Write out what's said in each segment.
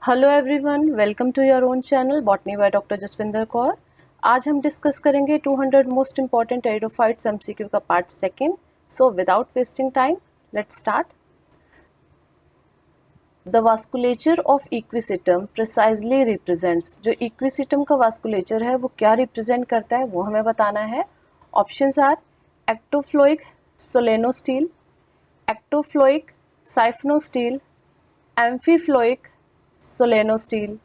Hello everyone, welcome to your own channel botany by doctor Jaswinder Kaur. आज हम discuss करेंगे 200 most important pteridophytes MCQ का part second. So without wasting time let's start. The vasculature of equisetum precisely represents. जो equisetum का vasculature है वो क्या represent करता है वो हमें बताना है। Options are ectophloic solenostele, ectophloic siphonostele, amphiphloic solenostele,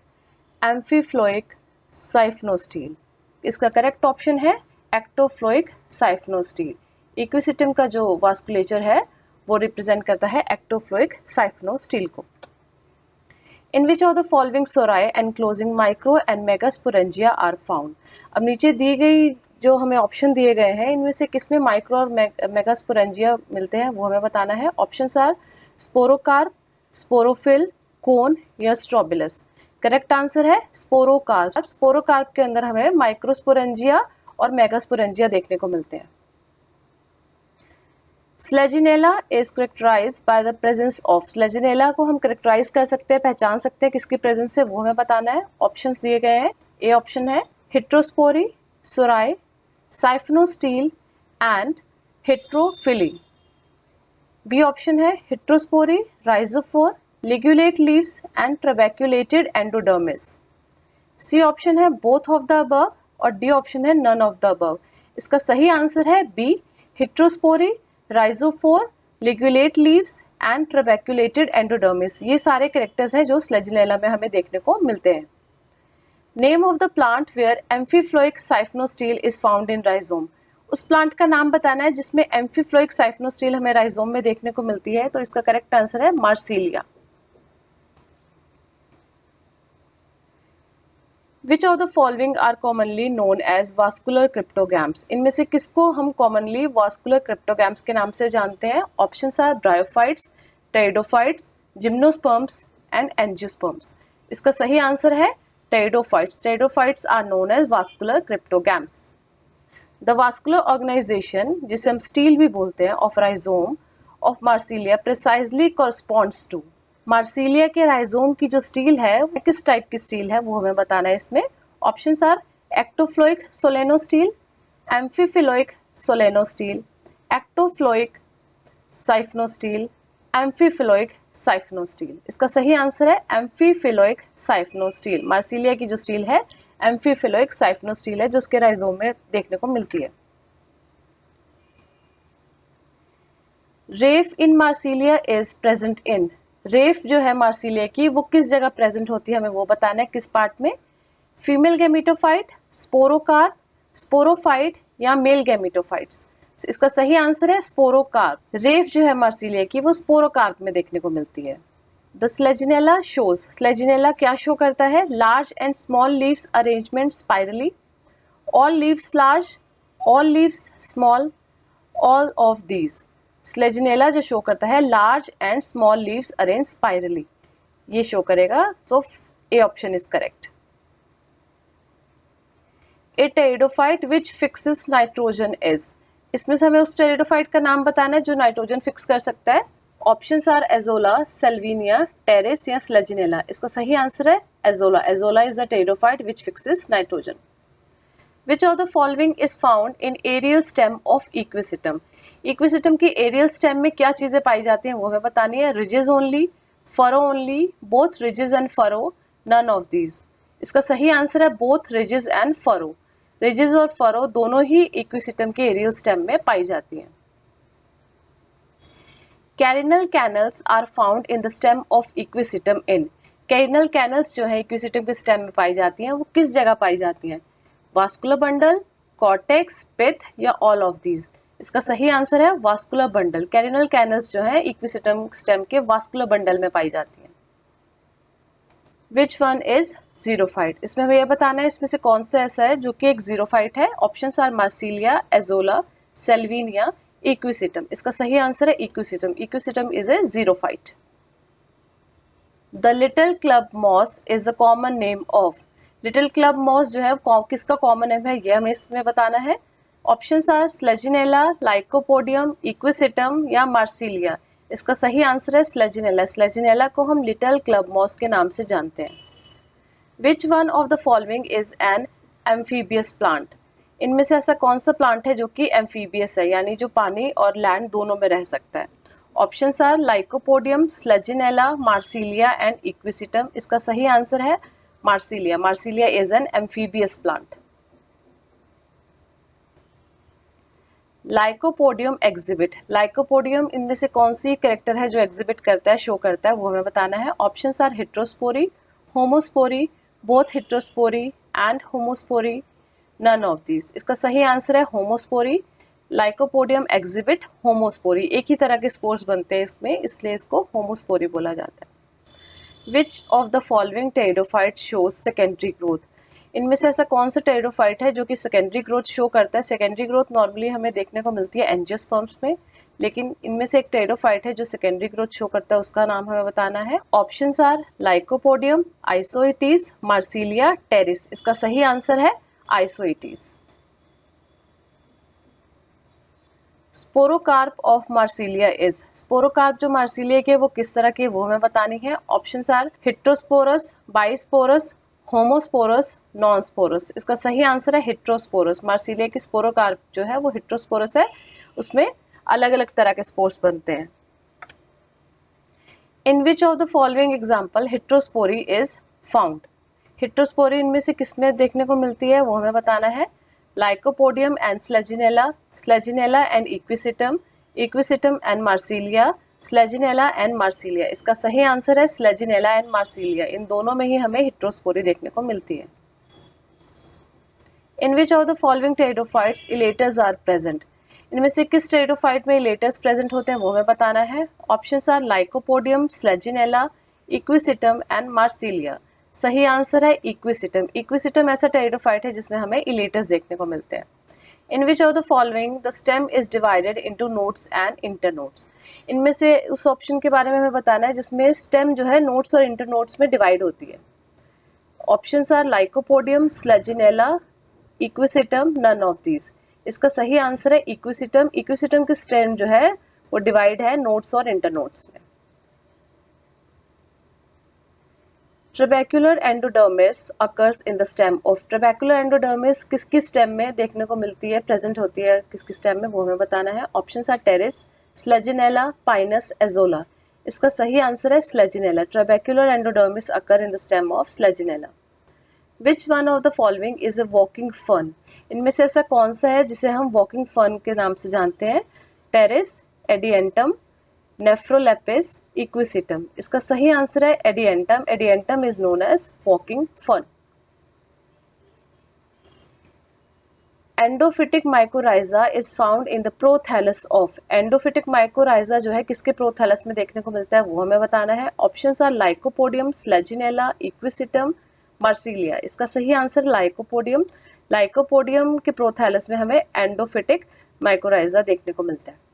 amphiphloic siphonostele. इसका करेक्ट ऑप्शन है एक्टोफ्लोइक साइफनोस्टील। इक्विसिटम का जो वास्कुलेचर है वो रिप्रेजेंट करता है एक्टोफ्लोइक साइफनोस्टील को। In which of the following sori enclosing micro and megasporangia are found. अब नीचे दी गई जो हमें ऑप्शन दिए गए हैं इनमें से किसमें माइक्रो और मेगास्पोरेंजिया मिलते हैं वो हमें बताना है। ऑप्शंस आर स्पोरोकार्प, स्पोरोफिल, कोन या स्ट्रोबिलस। करेक्ट आंसर है स्पोरोकार्प। स्पोरोकार्प के अंदर हमें माइक्रोस्पोरेंजिया और मेगास्पोरेंजिया देखने को मिलते हैं। Selaginella is characterized by the presence of. Selaginella को हम करेक्टराइज कर सकते हैं, पहचान सकते हैं किसकी प्रेजेंस से वो हमें बताना है। ऑप्शंस दिए गए हैं। ए ऑप्शन है heterospory, sori, siphonostele and heterophylly. B option है heterospory, rhizophore, ligulate leaves and trabeculated endodermis. C option है बोथ ऑफ द अबव और डी ऑप्शन है नन ऑफ द अबव। इसका सही आंसर है B heterospory, rhizophore, ligulate leaves and trabeculated endodermis. ये सारे characters हैं जो स्लेजिनेला में हमें देखने को मिलते हैं। Name of the plant where amphiphloic siphonostele is found in rhizome. उस प्लांट का नाम बताना है जिसमें एम्फीफ्लोइक साइफनोस्टील हमें राइजोम में देखने को मिलती है। तो इसका करेक्ट आंसर है Marsilea. Which of the following are commonly known as vascular cryptogams? इनमें से किसको हम commonly vascular cryptogams के नाम से जानते हैं? Options are bryophytes, pteridophytes, gymnosperms and angiosperms. इसका सही आंसर है pteridophytes. Pteridophytes are known as vascular cryptogams. The vascular organization, जिसे हम स्टील भी बोलते हैं, of rhizome of Marsilia precisely corresponds to। Marsilea के राइजोम की जो स्टील है वो किस टाइप की स्टील है वो हमें बताना है इसमें। Options are ectophloic solenostele, amphiphloic solenostele, ectophloic siphonostele, amphiphloic siphonostele. इसका सही आंसर है एम्फीफ्लोइक साइफनोस्टील। मार्सिलिया की जो स्टील है एम्फीफ्लोइक साइफनोस्टील है जो उसके राइजोम में देखने को मिलती है। रेफ इन मार्सिलिया इज प्रेजेंट इन। रेफ जो है मार्सिलिया की वो किस जगह प्रेजेंट होती है हमें वो बताना है, किस पार्ट में। फीमेल गैमेटोफाइट, स्पोरोकार्प, स्पोरोफाइट या मेल गैमेटोफाइट्स। इसका सही आंसर है स्पोरोकार्प। रेफ जो है मार्सिलिया की वो स्पोरोकार्प में देखने को मिलती है। The स्लेजिनेला shows. स्लेजिनेला क्या शो करता है? Large and small leaves arrangement spirally, all leaves large, all leaves small, all of these. Selaginella जो शो करता है large and small leaves arrange spirally, ये शो करेगा। तो A option is correct. A pteridophyte which fixes nitrogen is. इसमें से हमें उस टेरिडोफाइट का नाम बताना है जो नाइट्रोजन फिक्स कर सकता है। Options are azolla, salvinia, pteris या स्लेजिनेला। इसका सही आंसर है azolla. Azolla is the pteridophyte which fixes nitrogen. Which of the following is found in aerial stem of equisetum. Equisetum की एरियल स्टेम में क्या चीजें पाई जाती हैं वो हमें बतानी है। Ridges only, furrow only, both ridges and furrow, none of these. इसका सही आंसर है both ridges and furrow. Ridges और फरो दोनों ही इक्विसिटम के एरियल स्टेम में पाई जाती हैं। Carinal canals are found in the stem of equisetum in. Carinal canals जो है इक्विसिटम के स्टेम में पाई जाती हैं वो किस जगह पाई जाती हैं? वास्कुलर बंडल, कॉर्टेक्स, पिथ या ऑल ऑफ दीज। इसका सही आंसर है वास्कुलर बंडल। कैरिनल कैनल्स जो है इक्विसिटम स्टेम के वास्कुलर बंडल में पाई जाती हैं। Which one is xerophyte. इसमें हमें यह बताना है इसमें से कौन सा ऐसा है जो कि एक जीरोफाइट है। Options are marsilea, azolla, salvinia, equisetum. इसका सही आंसर है equisetum. Equisetum is a xerophyte. The little club moss is a common name of. Little club moss जो है किसका कॉमन नेम है ये हमें इसमें बताना है। ऑप्शंस आर स्लेजिनेला, लाइकोपोडियम, इक्विसिटम या मार्सिलिया। इसका सही आंसर है स्लेजिनेला। स्लेजिनेला को हम लिटिल क्लब मॉस के नाम से जानते हैं। विच one of the following is an amphibious plant? इनमें से ऐसा कौन सा प्लांट है जो कि एम्फीबियस है, यानी जो पानी और लैंड दोनों में रह सकता है? Options are lycopodium, selaginella, marsilea and equisetum. इसका सही आंसर है marsilea. Marsilea is an amphibious plant. Lycopodium exhibit. Lycopodium इनमें से कौन सी कैरेक्टर है जो एग्जिबिट करता है, शो करता है, वो हमें बताना है। Options are heterospory, homospory, both heterospory and homospory, none of these. इसका सही आंसर है होमोस्पोरी। लाइकोपोडियम एग्जिबिट होमोस्पोरी, एक ही तरह के स्पोर्स बनते हैं इसमें, इसलिए इसको होमोस्पोरी बोला जाता है। विच of the following pteridophyte shows secondary growth? इनमें से ऐसा कौन सा टेरिडोफाइट है जो कि सेकेंडरी ग्रोथ शो करता है? सेकेंडरी ग्रोथ नॉर्मली हमें देखने को मिलती है एंजियोस्पर्म्स में, लेकिन इनमें से एक टेरिडोफाइट है जो सेकेंडरी ग्रोथ शो करता है, उसका नाम हमें बताना है। Options are lycopodium, isoetes, marsilea, pteris. इसका सही आंसर है isoetes. Sporocarp of marsilea is. Sporocarp जो मार्सिलिया के वो किस तरह के, वो हमें बतानी है। Options are heterosporous, bisporous, homosporous, nonsporous. इसका सही आंसर है हेट्रोस्पोरस। मार्सिलिया की स्पोरोकार्प जो है वो हेट्रोस्पोरस है, उसमें अलग अलग तरह के स्पोर्स बनते हैं। In which of the following example heterospory is found? Heterospory इनमें से किसमें देखने को मिलती है, वो हमें बताना है। Lycopodium and selaginella, selaginella and equisetum, equisetum and marsilea, selaginella and marsilea. इसका सही आंसर है स्लेजिनेला एंड मार्सिलिया। इन दोनों में ही हमें हेट्रोस्पोरी देखने को मिलती है। In which of the following pteridophytes elaters are present? इनमें से किस टेरिडोफाइट में इलेटर्स प्रेजेंट होते हैं, वो हमें बताना है। Options are lycopodium, selaginella, equisetum and marsilea. सही आंसर है इक्विसिटम। इक्विसिटम ऐसा टेरिडोफाइट है जिसमें हमें इलेटर्स देखने को मिलते हैं। In which of the following the stem is divided into nodes and internodes? इनमें से उस ऑप्शन के बारे में हमें बताना है जिसमें स्टेम जो है नोड्स और इंटरनोड्स में डिवाइड होती है। Options are lycopodium, selaginella, equisetum, none of these. इसका सही आंसर है इक्विसिटम। इक्विसिटम की स्टेम जो है वो डिवाइड है नोड्स और इंटरनोड्स में। Trabecular endodermis occurs in the stem of. Trabecular endodermis किसकी स्टेम में देखने को मिलती है, प्रेजेंट होती है किसकी स्टेम में, वो हमें बताना है। Options are pteris, selaginella, pinus, azolla. इसका सही आंसर है selaginella. Trabecular endodermis occur in the stem of selaginella. Which one of the following is a walking fern? इनमें से ऐसा कौन सा है जिसे हम वॉकिंग फर्न के नाम से जानते हैं? Pteris, adiantum, nephrolepis, equisetum. इसका सही आंसर है adiantum. Adiantum is known as walking fern. Endophytic mycorrhiza is found in the prothallus of. Endophytic mycorrhiza जो है किसके प्रोथैलस में देखने को मिलता है, वो हमें बताना है। Options are lycopodium, selaginella, equisetum, marsilea. इसका सही आंसर लाइकोपोडियम। लाइकोपोडियम के प्रोथैलस में हमें एंडोफिटिक माइकोराइजा देखने को मिलता है।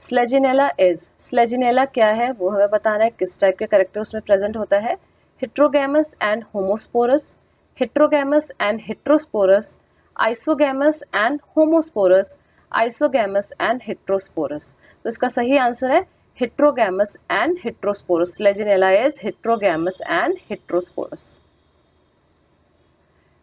स्लेजिनेला इज। स्लेजिनेला क्या है वो हमें बताना है, किस टाइप के कैरेक्टर उसमें प्रेजेंट होता है। Heterogamous and homosporous, heterogamous and heterosporous, isogamous and homosporous, isogamous and heterosporous. तो इसका सही आंसर है heterogamous and heterosporous. Selaginella is heterogamous and heterosporous.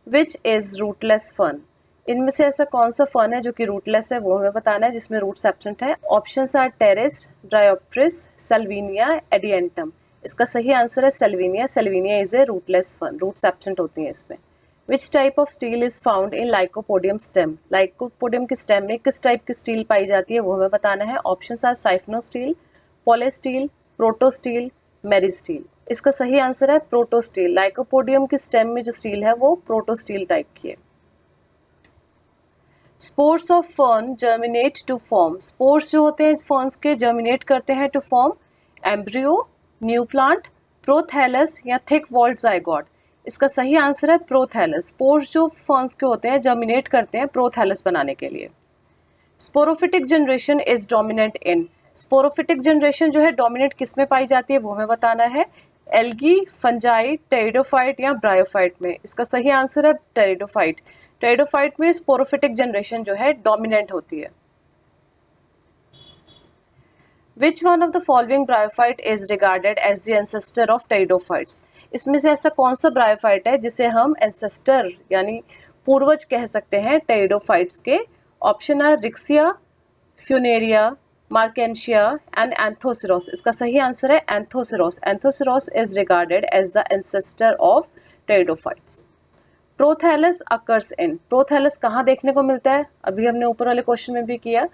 Which is rootless fern? इनमें से ऐसा कौन सा फर्न है जो कि रूटलेस है, वो हमें बताना है, जिसमें रूट्स एब्सेंट है। Options are pteris, dryopteris, salvinia, adiantum. इसका सही आंसर है salvinia. Salvinia is a rootless fern, roots absent होती हैं इसमें। Which type of stele is found in lycopodium stem? Lycopodium की स्टेम में किस टाइप की स्टील पाई जाती है, वो हमें बताना है। Options are siphonostele, polystele, protostele, meristele. इसका सही आंसर है प्रोटोस्टील। लाइकोपोडियम की स्टेम में जो स्टील है वो प्रोटोस्टील टाइप की है। Spores of fern germinate to form. Spores जो होते हैं फर्न्स के जर्मिनेट करते हैं to form embryo, new plant, prothallus या थिक वॉल्ड जाइगोट। इसका सही आंसर है प्रोथैलस। स्पोर्स जो फर्न्स के होते हैं जर्मिनेट करते हैं प्रोथैलस बनाने के लिए। Sporophytic generation is dominant in. Sporophytic generation जो है डोमिनेट किस में पाई जाती है, वो हमें बताना है। एल्गी, फंजाई, टेरिडोफाइट या ब्रायोफाइट में। इसका सही आंसर है टेरिडोफाइट। टेरिडोफाइट में स्पोरोफिटिक जनरेशन जो है डोमिनेंट होती है। Which one of the following bryophyte is regarded as the ancestor of pteridophytes? इसमें से ऐसा कौन सा ब्रायोफाइट है जिसे हम एंसेस्टर यानी पूर्वज कह सकते हैं टेरिडोफाइट्स के? Option are riccia, funaria, marchantia and anthoceros. इसका सही आंसर है anthoceros. Anthoceros is regarded as the ancestor of pteridophytes. Prothallus occurs in, prothallus कहाँ देखने को मिलता है? अभी हमने ऊपर वाले क्वेश्चन में भी किया।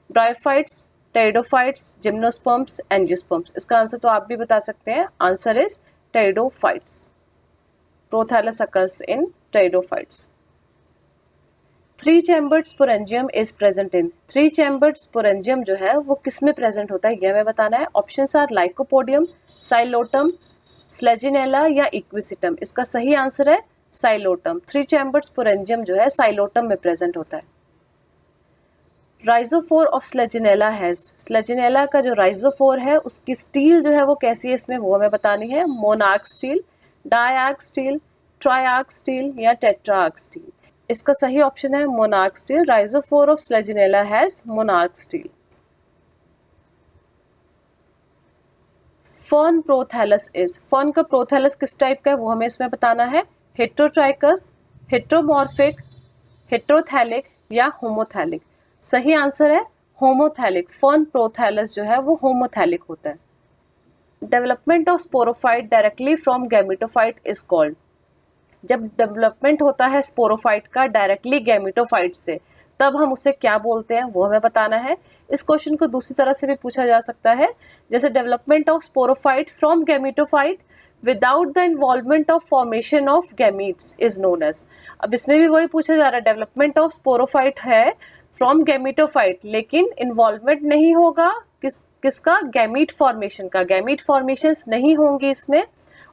Bryophytes, pteridophytes, gymnosperms, angiosperms. इसका आंसर तो आप भी बता सकते हैं, answer is pteridophytes. Prothallus occurs in pteridophytes. 3 chambered sporangium is present in, 3 chambered sporangium जो है वो किस में प्रेजेंट होता है ये हमें बताना है। ऑप्शंस आर लाइकोपोडियम, साइलोटम, स्लेजिनेला या इक्विसिटम। इसका सही आंसर है साइलोटम। 3 चैम्बर्ड स्पोरेंजियम जो है साइलोटम में प्रेजेंट होता है। राइजोफोर ऑफ स्लेजिनेला हैज, स्लेजिनेला का जो राइजोफोर है उसकी स्टील जो है वो कैसी है इसमें वो हमें बतानी है। Monarch stele, diarch stele, triarch stele या टेट्राआर्क स्टील। इसका सही ऑप्शन है monarch stele. Rhizophore of selaginella has monarch stele. Fern prothallus is, fern का प्रोथैलस किस टाइप का है वो हमें इसमें बताना है। हेट्रोट्राइकस, हेट्रोमॉर्फिक, हेट्रोथैलिक या होमोथैलिक। सही आंसर है होमोथैलिक। फर्न प्रोथैलस जो है वो होमोथैलिक होता है। Development of sporophyte directly from gametophyte is called, जब डेवलपमेंट होता है स्पोरोफाइट का डायरेक्टली गैमेटोफाइट से तब हम उसे क्या बोलते हैं वो हमें बताना है। इस क्वेश्चन को दूसरी तरह से भी पूछा जा सकता है, जैसे development of sporophyte from gametophyte without the involvement of formation of gametes is known as. अब इसमें भी वही पूछा जा रहा है, डेवलपमेंट ऑफ स्पोरोफाइट है फ्रॉम गैमेटोफाइट लेकिन इन्वॉल्वमेंट नहीं होगा किसका? गैमीट फॉर्मेशन का। गैमीट फॉर्मेशंस नहीं होंगी इसमें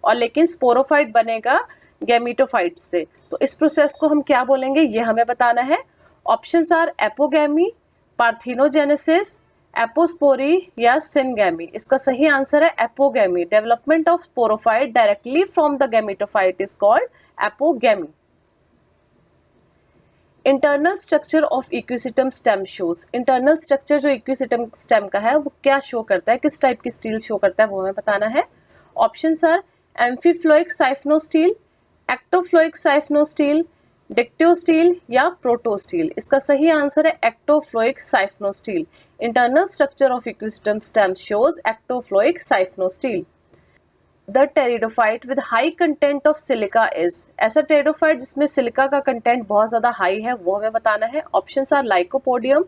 और लेकिन स्पोरोफाइट बनेगा गैमेटोफाइट से। तो इस प्रोसेस को हम क्या बोलेंगे ये हमें बताना है। Options are apogamy, parthenogenesis, apospory या सिनगैमी। इसका सही आंसर है apogamy. Development of sporophyte directly from the gametophyte is called apogamy. Internal structure of equisetum stem shows, internal structure जो इक्विसिटम स्टेम का है वो क्या शो करता है, किस टाइप की स्टील शो करता है वो हमें बताना है। ऑप्शंस आर एम्फीफ्लोइक साइफनोस्टील, एक्टोफ्लोइक साइफनोस्टील, डिक्टियोस्टील या प्रोटोस्टील। इसका सही आंसर है ectophloic siphonostele. Internal structure of equisetum stem shows ectophloic siphonostele. The pteridophyte with high content of silica is, ऐसा टेरिडोफाइट जिसमें सिलिका का कंटेंट बहुत ज्यादा हाई है वो हमें बताना है। Options are lycopodium,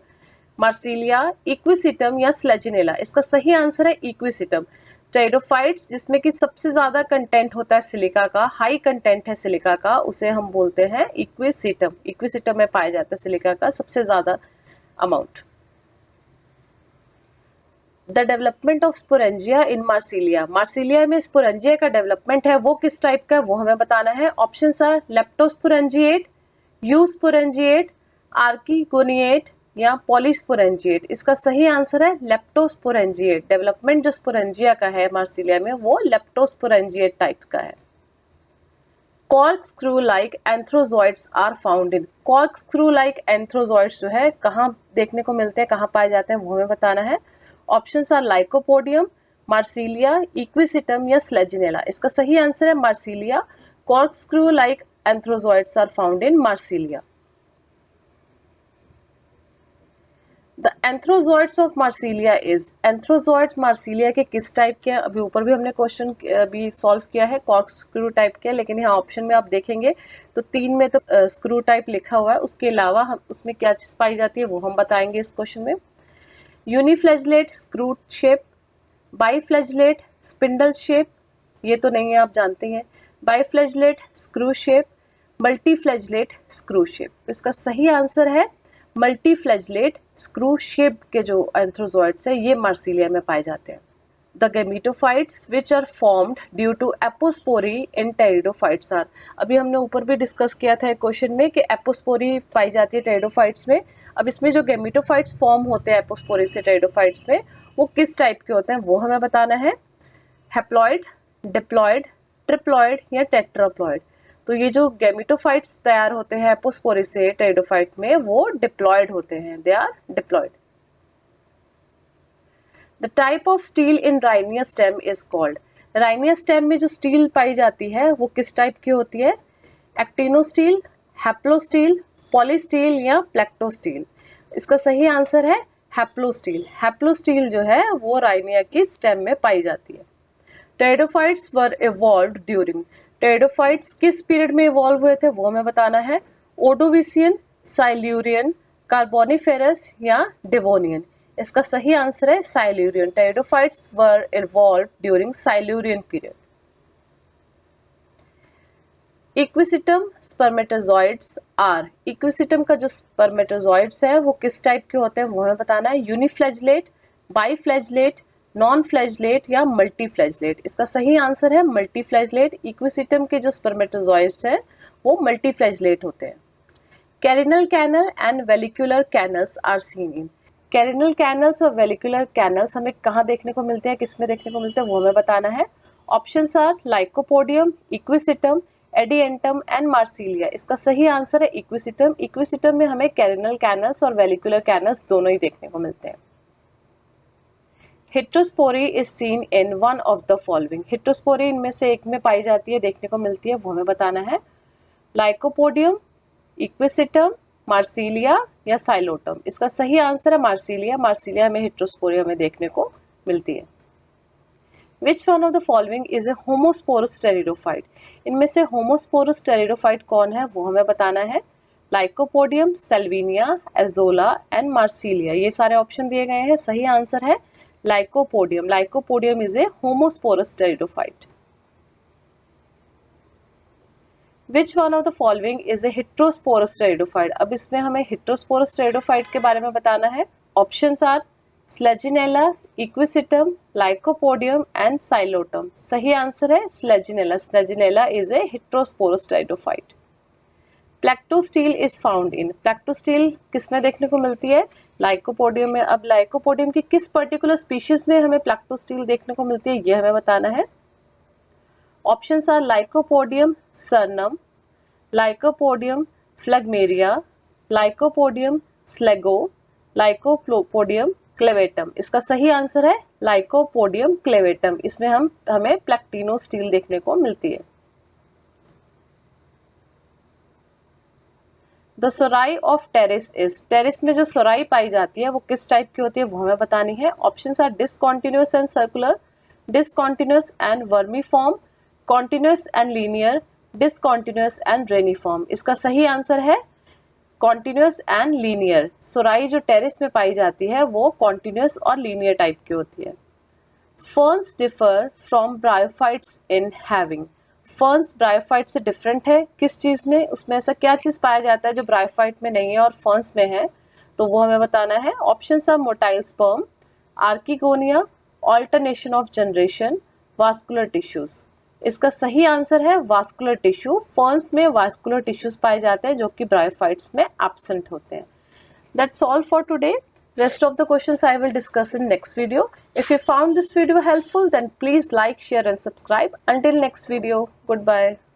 marsilea, equisetum या स्लेजिनेला। इसका सही आंसर है इक्विसिटम। टेरिडोफाइट्स जिसमें कि सबसे ज्यादा कंटेंट होता है सिलिका का, हाई कंटेंट है सिलिका का, उसे हम बोलते हैं इक्विसिटम। इक्विसिटम में पाया जाता है सिलिका का सबसे ज्यादा amount. The development of sporangia in Marsilea, Marsilea में स्पोरेंजिया का डेवलपमेंट है वो किस टाइप का है वो हमें बताना है। ऑप्शंस आर लेप्टोस्पोरेंजिएट, यूस्पोरेंजिएट, आर्किगोनिएट या पॉलीस्पोरेंजिएट। इसका सही आंसर है लेप्टोस्पोरेंजिएट। डेवलपमेंट जो स्पोरेंजिया का है मार्सिलिया में वो लेप्टोस्पोरेंजिएट टाइप का है। Cork screw like antherozoids are found in, cork screw like antherozoids जो है कहाँ देखने को मिलते हैं, कहाँ पाए जाते हैं वो हमें बताना है। Options are lycopodium, marsilea, equisetum या स्लेजिनेला। इसका सही आंसर है marsilea. Cork screw like antherozoids are found in marsilea. The antherozoids of marsilea is, antherozoids marsilea के किस टाइप के हैं? अभी ऊपर भी हमने क्वेश्चन भी सॉल्व किया है, कॉर्क स्क्रू टाइप के, लेकिन यहाँ ऑप्शन में आप देखेंगे तो 3 में तो स्क्रू टाइप लिखा हुआ है, उसके अलावा हम उसमें क्या चीज पाई जाती है वो हम बताएंगे इस क्वेश्चन में। यूनिफ्लैजलेट स्क्रू शेप, बाईफ्लैजलेट स्पिंडल शेप, ये तो नहीं है आप जानते हैं। बाईफ्लैजलेट स्क्रू शेप, मल्टीफ्लैजलेट स्क्रू शेप। इसका सही आंसर है मल्टीफ्लैजलेट स्क्रू शेप के जो एंथ्रोजॉइड्स है ये मार्सिलिया में पाए जाते हैं। The gametophytes which are formed due to apospory in pteridophytes are, अभी हमने ऊपर भी डिस्कस किया था क्वेश्चन में कि एपोस्पोरी पाई जाती है टेरिडोफाइट्स में। अब इसमें जो गैमेटोफाइट्स फॉर्म होते हैं एपोस्पोरी से टेरिडोफाइट्स में वो किस टाइप के होते हैं वो हमें बताना है। हैप्लॉइड, डिप्लॉइड, ट्रिप्लॉइड या टेट्राप्लॉइड। तो ये जो गैमेटोफाइट्स तैयार होते हैं एपोस्पोरी से टेरिडोफाइट में वो डिप्लॉइड होते हैं, they are diploid. The type of stele in rhynia stem is called. Rhynia stem में जो स्टील पाई जाती है वो किस टाइप की होती है? एक्टिनोस्टील, हैप्लोस्टील, पॉलीस्टील या प्लेक्टोस्टील। इसका सही आंसर है हैप्लोस्टील। हैप्लोस्टील जो है वो राइनिया की स्टेम में पाई जाती है। Pteridophytes were evolved during. Pteridophytes किस पीरियड में इवॉल्व हुए थे वो हमें बताना है। ओर्डोविशियन, साइल्यूरियन, कार्बोनिफेरस या डिवोनियन। इसका सही आंसर है Silurian. Pteridophytes were evolved during Silurian period. Equisetum spermatozoids are. Equisetum का जो स्पर्मेटोजॉइड्स है वो किस टाइप के होते हैं वो हमें बताना है। यूनिफ्लैजलेट, बाईफ्लैजलेट, नॉन फ्लैजलेट या मल्टीफ्लैजलेट। इसका सही आंसर है मल्टीफ्लैजलेट। इक्विसिटम के जो स्पर्मेटोजॉइड्स हैं वो मल्टीफ्लैजलेट होते हैं। Carinal canal and vallecular canals are seen in. Carinal canals और वेलिकुलर कैनल्स हमें कहाँ देखने को मिलते हैं, किस में देखने को मिलते हैं वो हमें बताना है। Options are lycopodium, equisetum, adiantum and marsilea. इसका सही आंसर है इक्विसिटम। इक्विसिटम में हमें कैरिनल कैनल्स और वेलिकुलर कैनल्स दोनों ही देखने को मिलते हैं। Heterospory is seen in one of the following. Heterospory इनमें से एक में पाई जाती है, देखने को मिलती है, वो हमें बताना है। लाइकोपोडियम, इक्विसिटम, मार्सिलिया या साइलोटम। इसका सही आंसर है मार्सिलिया। मार्सिलिया में हिट्रोस्पोरी हमें देखने को मिलती है। Which one of the following is a homosporous pteridophyte? इनमें से homosporous pteridophyte कौन है वो हमें बताना है। Lycopodium, Salvinia, azolla and Marsilea. ये सारे ऑप्शन दिए गए हैं। सही आंसर है lycopodium. Lycopodium is a homosporous pteridophyte. Which one of the following is a heterosporous pteridophyte? अब इसमें हमें heterosporous pteridophyte के बारे में बताना है। Options are selaginella, equisetum, lycopodium and psilotum. सही आंसर है selaginella. Selaginella is a heterosporous pteridophyte. Plectostele is found in. Plectostele किस में देखने को मिलती है? लाइकोपोडियम में। अब लाइकोपोडियम की किस पर्टिकुलर स्पीशीज में हमें प्लेक्टोस्टील देखने को मिलती है ये हमें बताना है। Options are lycopodium cernuum, lycopodium phlegmaria, lycopodium selago, lycopodium clavatum. इसका सही आंसर है लाइकोपोडियम क्लेवेटम। इसमें हमें प्लेक्टिनोस्टील देखने को मिलती है। The sori of pteris is. Pteris में जो सोराई पाई जाती है वो किस टाइप की होती है वो हमें बतानी है। Options are discontinuous and circular, discontinuous and vermiform, continuous and linear, discontinuous and reniform. इसका सही आंसर है कॉन्टिन्यूअस एंड लीनियर। सोराई जो टेरिस में पाई जाती है वो कॉन्टिन्यूअस और लीनियर टाइप की होती है। Ferns differ from bryophytes in having. Ferns bryophyte से डिफरेंट है किस चीज़ में? उसमें ऐसा क्या चीज़ पाया जाता है जो ब्रायोफाइट में नहीं है और फर्न्स में है, तो वो हमें बताना है। Options are motile sperm, archegonia, alternation of generation, vascular tissues. इसका सही आंसर है वास्कुलर टिश्यू। फर्न्स में वास्कुलर टिश्यूज पाए जाते हैं जो कि ब्रायोफाइट्स में एब्सेंट होते हैं। That's all for today. Rest of the questions I will discuss in next video. If you found this video helpful, then please like, share and subscribe. Until next video, goodbye.